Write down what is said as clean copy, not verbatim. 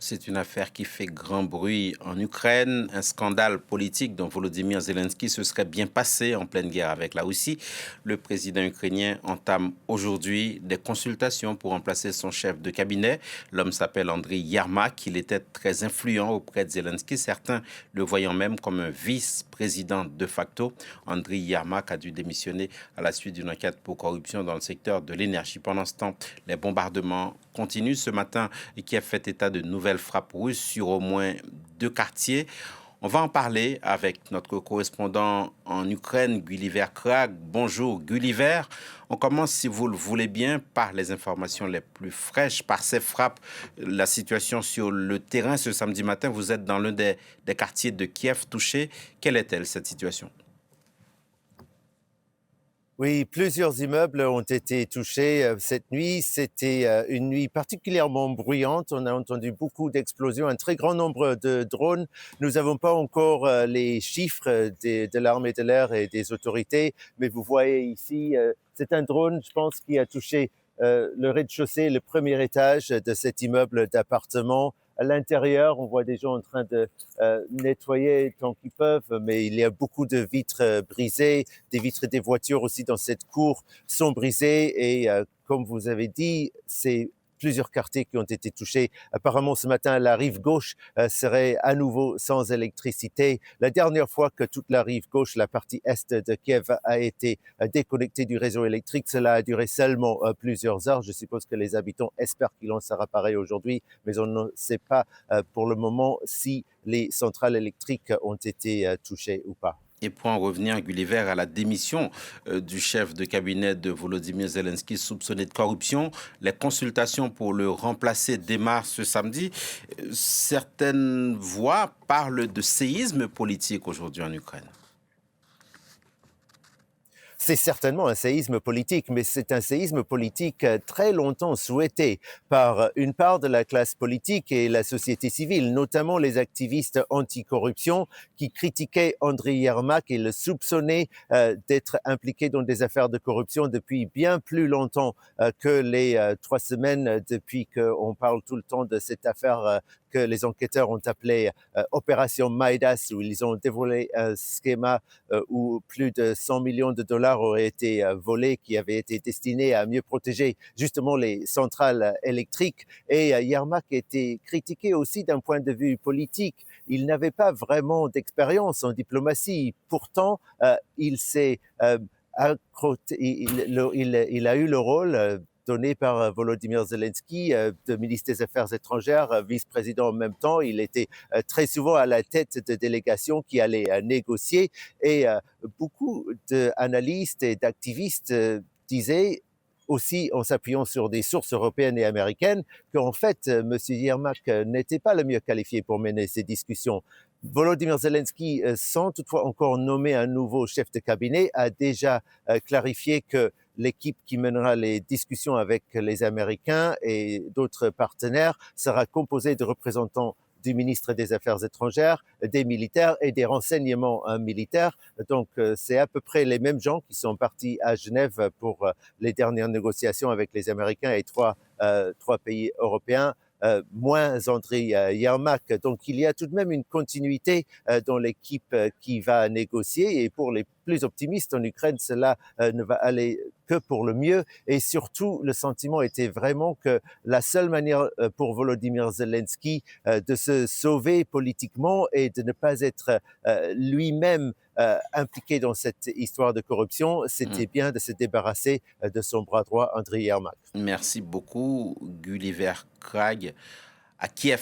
C'est une affaire qui fait grand bruit en Ukraine, un scandale politique dont Volodymyr Zelensky se serait bien passé en pleine guerre avec la Russie. Le président ukrainien entame aujourd'hui des consultations pour remplacer son chef de cabinet. L'homme s'appelle Andriy Yermak. Il était très influent auprès de Zelensky, certains le voyant même comme un vice-président de facto. Andriy Yermak a dû démissionner à la suite d'une enquête pour corruption dans le secteur de l'énergie. Pendant ce temps, les bombardements continuent. Ce matin, Kiev fait état de nouvelles frappes russes sur au moins 2 quartiers. On va en parler avec notre correspondant en Ukraine, Gulliver Krag. Bonjour Gulliver. On commence, si vous le voulez bien, par les informations les plus fraîches, par ces frappes. La situation sur le terrain ce samedi matin, vous êtes dans l'un des quartiers de Kiev touchés. Quelle est-elle, cette situation? Oui, plusieurs immeubles ont été touchés cette nuit. C'était une nuit particulièrement bruyante. On a entendu beaucoup d'explosions, un très grand nombre de drones. Nous n'avons pas encore les chiffres de l'armée de l'air et des autorités, mais vous voyez ici, c'est un drone, je pense, qui a touché le rez-de-chaussée, le premier étage de cet immeuble d'appartement. À l'intérieur, on voit des gens en train de nettoyer tant qu'ils peuvent, mais il y a beaucoup de vitres brisées, des vitres des voitures aussi dans cette cour sont brisées et comme vous avez dit, c'est plusieurs quartiers qui ont été touchés. Apparemment, ce matin, la rive gauche serait à nouveau sans électricité. La dernière fois que toute la rive gauche, la partie est de Kiev, a été déconnectée du réseau électrique, cela a duré seulement plusieurs heures. Je suppose que les habitants espèrent qu'il en sera pareil aujourd'hui, mais on ne sait pas pour le moment si les centrales électriques ont été touchées ou pas. Et pour en revenir, Gulliver, à la démission du chef de cabinet de Volodymyr Zelensky soupçonné de corruption, les consultations pour le remplacer démarrent ce samedi. Certaines voix parlent de séisme politique aujourd'hui en Ukraine. C'est certainement un séisme politique, mais c'est un séisme politique très longtemps souhaité par une part de la classe politique et la société civile, notamment les activistes anticorruption qui critiquaient Andriy Yermak et le soupçonnaient d'être impliqué dans des affaires de corruption depuis bien plus longtemps que les 3 semaines depuis qu'on parle tout le temps de cette affaire que les enquêteurs ont appelée Opération Midas, où ils ont dévoilé un schéma où plus de 100 millions de dollars auraient été volés, qui avaient été destinés à mieux protéger justement les centrales électriques. Et Yermak était critiqué aussi d'un point de vue politique. Il n'avait pas vraiment d'expérience en diplomatie. Pourtant, il s'est il a eu le rôle donné par Volodymyr Zelensky de ministre des Affaires étrangères, vice-président en même temps. Il était très souvent à la tête de délégations qui allaient négocier et beaucoup d'analystes et d'activistes disaient aussi en s'appuyant sur des sources européennes et américaines qu'en fait, M. Yermak n'était pas le mieux qualifié pour mener ces discussions. Volodymyr Zelensky, sans toutefois encore nommer un nouveau chef de cabinet, a déjà clarifié que l'équipe qui mènera les discussions avec les Américains et d'autres partenaires sera composée de représentants du ministre des Affaires étrangères, des militaires et des renseignements militaires. Donc, c'est à peu près les mêmes gens qui sont partis à Genève pour les dernières négociations avec les Américains et trois pays européens. Moins Andriy Yermak. Donc il y a tout de même une continuité dans l'équipe qui va négocier et pour les plus optimistes en Ukraine, cela ne va aller que pour le mieux et surtout le sentiment était vraiment que la seule manière pour Volodymyr Zelensky de se sauver politiquement et de ne pas être lui-même impliqué dans cette histoire de corruption, c'était bien de se débarrasser de son bras droit Andriy Yermak. Merci beaucoup, Gulliver Krag. À Kiev,